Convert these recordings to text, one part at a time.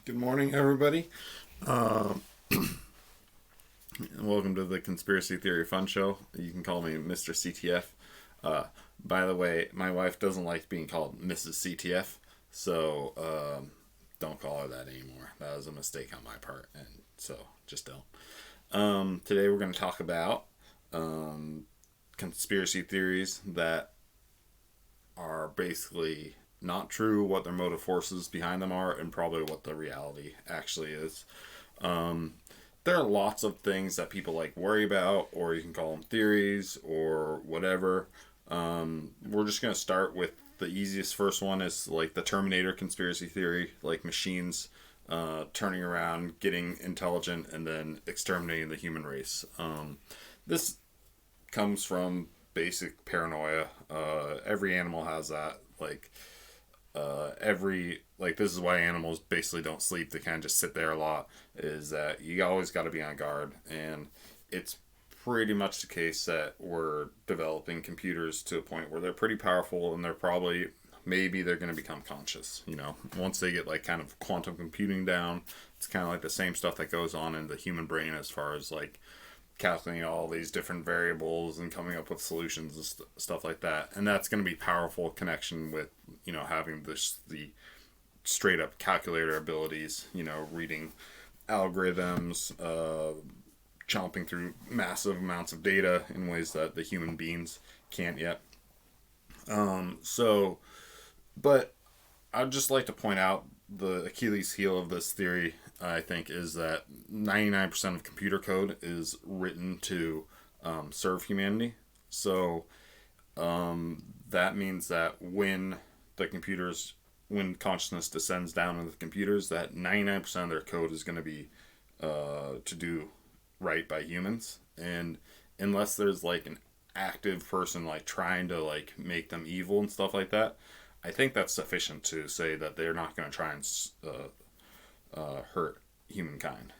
Good morning, everybody. Welcome to the Conspiracy Theory Fun Show. You can call me Mr. CTF. Uh, by the way, my wife doesn't like being called Mrs. CTF, so don't call her that anymore. That was a mistake on my part, and so just don't. Today we're going to talk about conspiracy theories that are basically not true, what their motive forces behind them are, and probably what the reality actually is. There are lots of things that people worry about, or you can call them theories or whatever. We're just going to start with the easiest first one is the Terminator conspiracy theory, like machines turning around, getting intelligent, and then exterminating the human race. This comes from basic paranoia. Every animal has that. This is why animals basically don't sleep. They kind of just sit there a lot. Is that you always got to be on guard, and it's pretty much the case that we're developing computers to a point where they're pretty powerful, and maybe they're going to become conscious. Once they get kind of quantum computing down, it's kind of like the same stuff that goes on in the human brain as far as calculating all these different variables and coming up with solutions and stuff like that. And that's going to be powerful connection with, having the straight up calculator abilities, reading algorithms, chomping through massive amounts of data in ways that the human beings can't yet. But I'd just like to point out the Achilles heel of this theory, I think, is that 99% of computer code is written to serve humanity. So that means that when consciousness descends down into the computers, that 99% of their code is going to be to do right by humans. And unless there's an active person trying to make them evil and stuff like that, I think that's sufficient to say that they're not going to try and hurt humankind.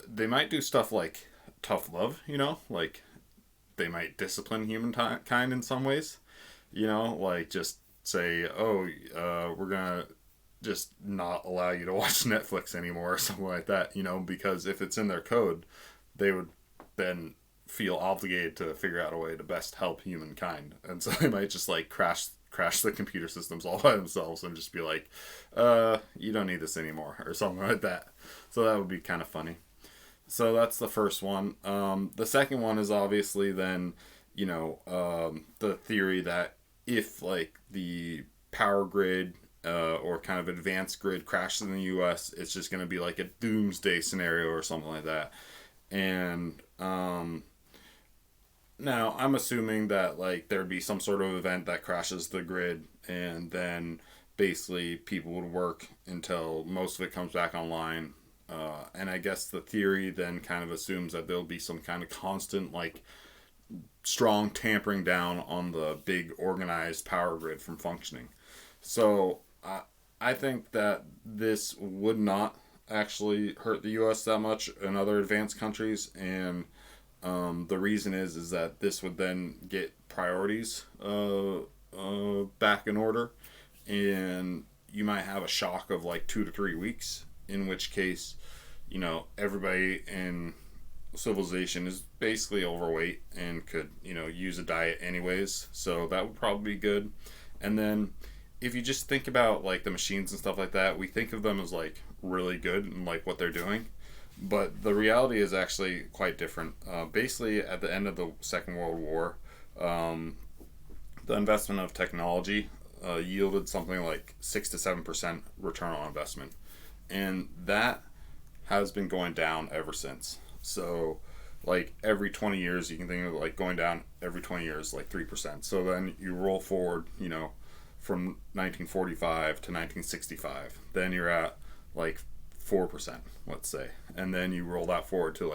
They might do stuff like tough love. They might discipline humankind in some ways. Just say, we're gonna just not allow you to watch Netflix anymore or something like that. Because if it's in their code, they would then feel obligated to figure out a way to best help humankind, and so they might just crash the computer systems all by themselves and just be like, you don't need this anymore or something like that. So that would be kind of funny. So that's the first one. The second one is obviously then, the theory that if the power grid or kind of advanced grid crashes in the US, it's just going to be a doomsday scenario or something like that. And now, I'm assuming that there'd be some sort of event that crashes the grid, and then basically people would work until most of it comes back online. And I guess the theory then kind of assumes that there'll be some kind of constant, strong tampering down on the big organized power grid from functioning. So I think that this would not actually hurt the U.S. that much and other advanced countries, and the reason is that this would then get priorities back in order, and you might have a shock of 2 to 3 weeks, in which case, everybody in civilization is basically overweight and could, use a diet anyways, so that would probably be good. And then if you just think about the machines and stuff like that, we think of them as really good and what they're doing. But the reality is actually quite different. Basically, at the end of the Second World War, the investment of technology yielded something 6 to 7% return on investment. And that has been going down ever since. So, every 20 years, you can think of going down every 20 years, 3%. So then you roll forward, from 1945 to 1965. Then you're at 4%, let's say, and then you roll that forward to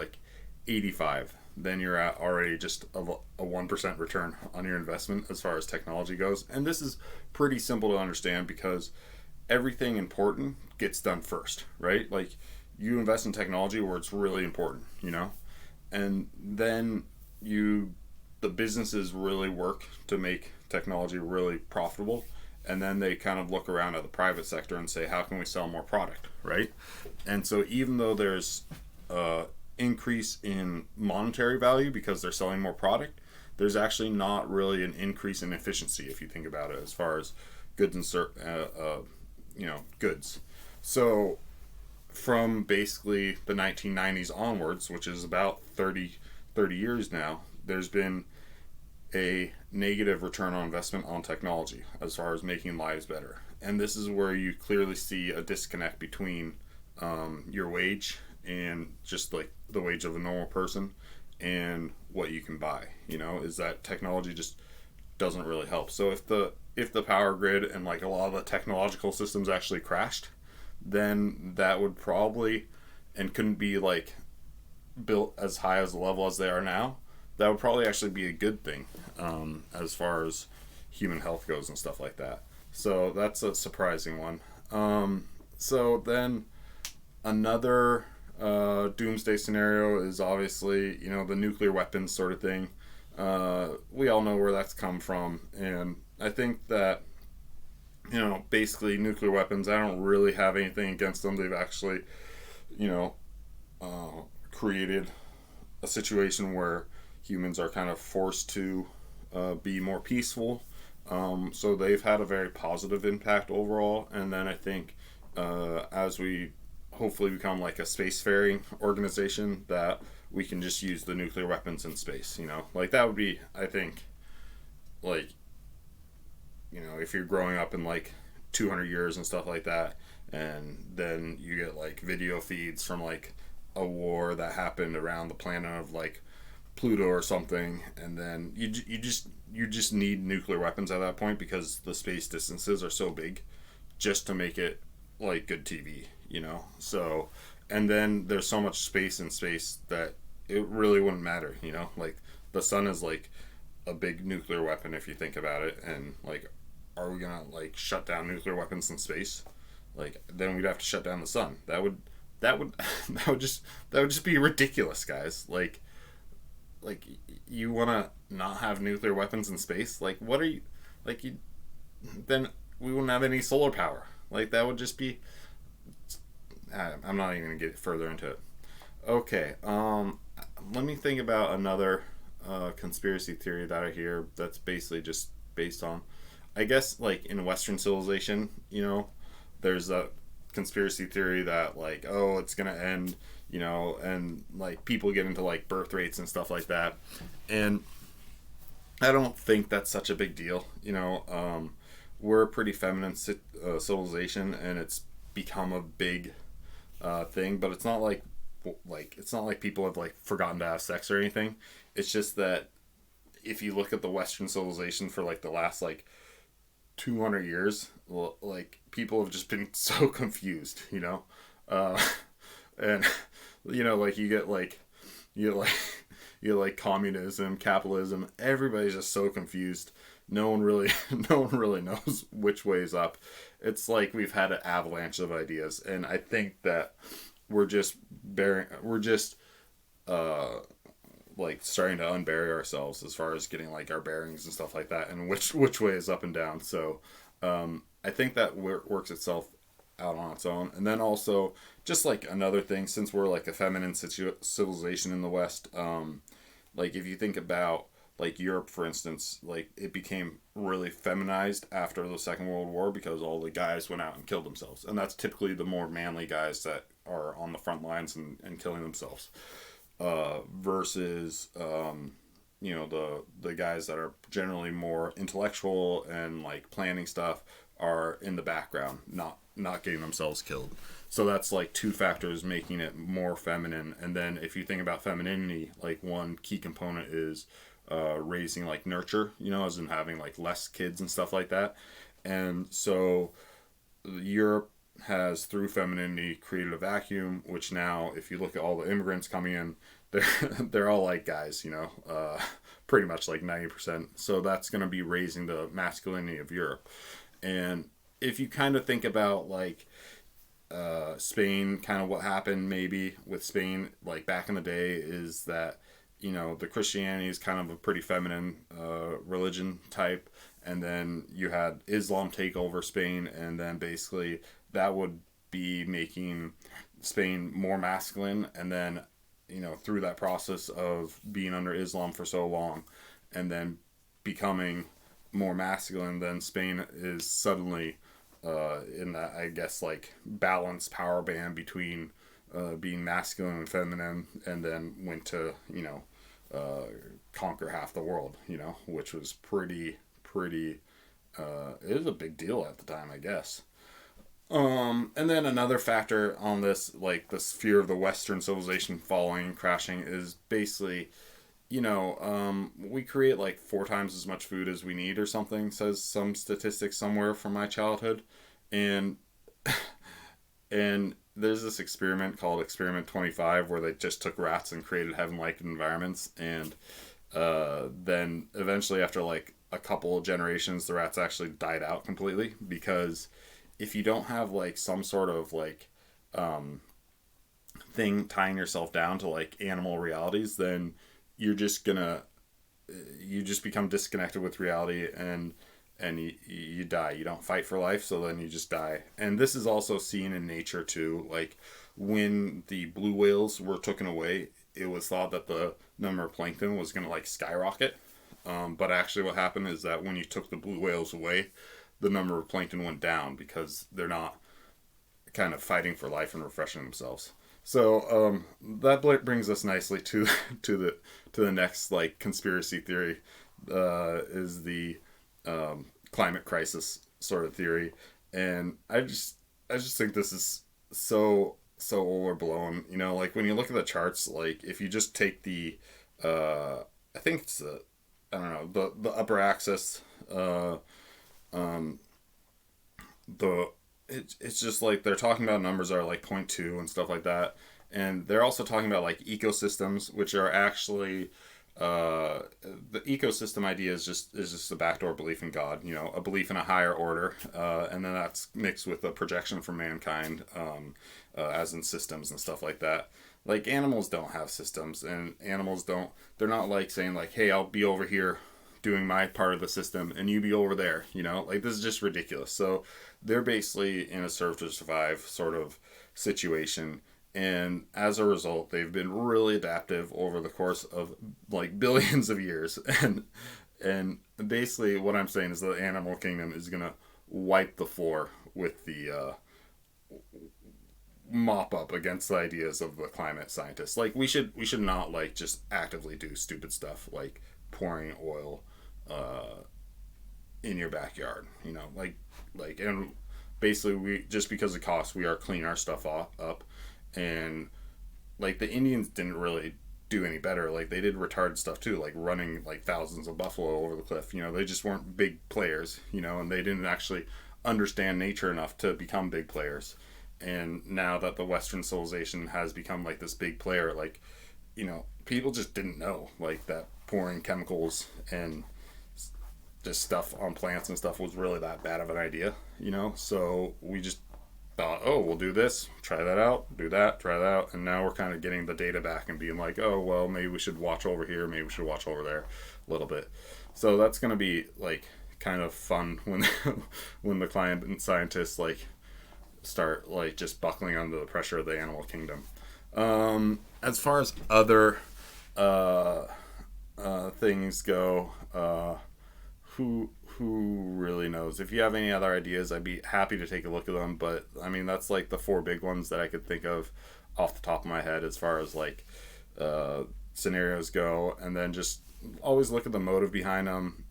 85, then you're at already just a 1% return on your investment as far as technology goes. And this is pretty simple to understand because everything important gets done first, right? You invest in technology where it's really important, and then the businesses really work to make technology really profitable, and then they kind of look around at the private sector and say, how can we sell more product, right? And so even though there's increase in monetary value because they're selling more product, there's actually not really an increase in efficiency if you think about it as far as goods and goods. So from basically the 1990s onwards, which is about 30 years now, there's been a negative return on investment on technology as far as making lives better. And this is where you clearly see a disconnect between your wage and just like the wage of a normal person and what you can buy, is that technology just doesn't really help. So if the power grid and like a lot of the technological systems actually crashed, then that would probably, and couldn't be like built as high as the level as they are now, that would probably actually be a good thing as far as human health goes and stuff like that. So that's a surprising one. So then another doomsday scenario is obviously, the nuclear weapons sort of thing. We all know where that's come from. And I think that, basically nuclear weapons, I don't really have anything against them. They've actually, created a situation where humans are kind of forced to be more peaceful. So they've had a very positive impact overall. And then I think as we hopefully become like a spacefaring organization, that we can just use the nuclear weapons in space, like that would be, I think, like, if you're growing up in like 200 years and stuff like that, and then you get like video feeds from like a war that happened around the planet of like Pluto or something, and then you just need nuclear weapons at that point because the space distances are so big just to make it like good TV, so, and then there's so much space in space that it really wouldn't matter, like the sun is like a big nuclear weapon if you think about it, and like, are we gonna like shut down nuclear weapons in space? Like, then we'd have to shut down the sun. That would that would just be ridiculous, guys. Like you want to not have nuclear weapons in space? Like, what are you, like, you, then we wouldn't have any solar power. Like, that would just be, I'm not even gonna get further into it. Okay, let me think about another conspiracy theory that I hear that's basically just based on, I guess, like in Western civilization, there's a conspiracy theory that like, oh, it's gonna end, and like people get into like birth rates and stuff like that, and I don't think that's such a big deal. We're a pretty feminine civilization, and it's become a big thing, but it's not like people have like forgotten to have sex or anything. It's just that if you look at the Western civilization for like the last like 200 years, like people have just been so confused, and like you get like communism, capitalism, everybody's just so confused. No one really knows which way is up. It's like we've had an avalanche of ideas, and I think that we're just like starting to unbury ourselves as far as getting like our bearings and stuff like that, and which way is up and down. So I think that works itself out on its own. And then also just like another thing, since we're like a feminine civilization in the West, like if you think about like Europe, for instance, like it became really feminized after the Second World War because all the guys went out and killed themselves, and that's typically the more manly guys that are on the front lines and killing themselves, versus the guys that are generally more intellectual and like planning stuff are in the background, not getting themselves killed. So that's like two factors making it more feminine. And then if you think about femininity, like one key component is raising like nurture, as in having like less kids and stuff like that. And so Europe has, through femininity, created a vacuum, which now if you look at all the immigrants coming in, they're all like guys, pretty much like 90%. So that's going to be raising the masculinity of Europe. And if you kind of think about like Spain, kind of what happened maybe with Spain like back in the day is that the Christianity is kind of a pretty feminine religion type, and then you had Islam take over Spain, and then basically that would be making Spain more masculine, and then through that process of being under Islam for so long, and then becoming more masculine, then Spain is suddenly in that, I guess, like balanced power band between being masculine and feminine, and then went to conquer half the world, which was pretty it was a big deal at the time, I guess. And then another factor on this, like this fear of the Western civilization falling, crashing, is basically, we create like 4 times as much food as we need or something, says some statistics somewhere from my childhood. And and there's this experiment called Experiment 25 where they just took rats and created heaven-like environments, and then eventually after like a couple of generations the rats actually died out completely, because if you don't have like some sort of like thing tying yourself down to like animal realities, then you just become disconnected with reality, and you die. You don't fight for life, so then you just die. And this is also seen in nature too. Like when the blue whales were taken away, it was thought that the number of plankton was going to like skyrocket. But actually what happened is that when you took the blue whales away, the number of plankton went down, because they're not kind of fighting for life and refreshing themselves. So that brings us nicely to the next like conspiracy theory, is the climate crisis sort of theory. And I just think this is so overblown. Like when you look at the charts, like if you just take the I think it's I don't know, the upper axis, it's just like they're talking about numbers that are like 0.2 and stuff like that, and they're also talking about like ecosystems, which are actually the ecosystem idea is just a backdoor belief in God, a belief in a higher order, and then that's mixed with a projection from mankind, as in systems and stuff like that. Like animals don't have systems, and they're not like saying like, hey, I'll be over here doing my part of the system and you be over there, like this is just ridiculous. So they're basically in a serve to survive sort of situation, and as a result they've been really adaptive over the course of like billions of years. And basically what I'm saying is the animal kingdom is gonna wipe the floor with the mop up against the ideas of the climate scientists. Like we should not like just actively do stupid stuff like pouring oil in your backyard, like and basically we just because of cost we are cleaning our stuff up. And like the Indians didn't really do any better. Like they did retarded stuff too, like running like thousands of buffalo over the cliff. They just weren't big players, and they didn't actually understand nature enough to become big players. And now that the Western civilization has become like this big player, like people just didn't know like that pouring chemicals and just stuff on plants and stuff was really that bad of an idea, so we just thought, oh, we'll do this, try that out, do that, try that out, and now we're kind of getting the data back and being like, oh, well, maybe we should watch over here, maybe we should watch over there a little bit. So that's going to be like kind of fun when when the climate scientists like start like just buckling under the pressure of the animal kingdom. As far as other things go, who really knows? If you have any other ideas, I'd be happy to take a look at them. But I mean, that's like the 4 big ones that I could think of off the top of my head as far as like scenarios go. And then just always look at the motive behind them.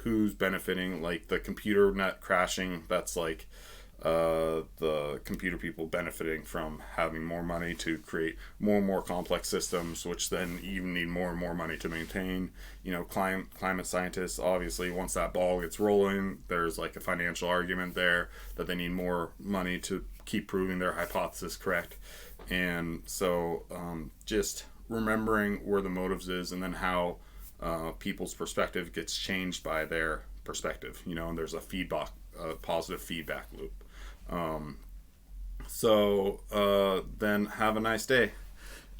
Who's benefiting? Like the computer net crashing, that's like the computer people benefiting from having more money to create more and more complex systems, which then even need more and more money to maintain. Climate scientists, obviously, once that ball gets rolling, there's like a financial argument there that they need more money to keep proving their hypothesis correct. And so just remembering where the motives is, and then how people's perspective gets changed by their perspective, and there's a positive feedback loop. Then have a nice day.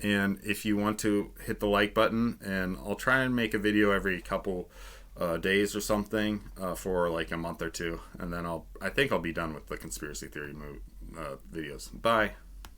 And if you want to hit the like button, and I'll try and make a video every couple days or something for like a month or two, and then I think I'll be done with the conspiracy theory videos. Bye.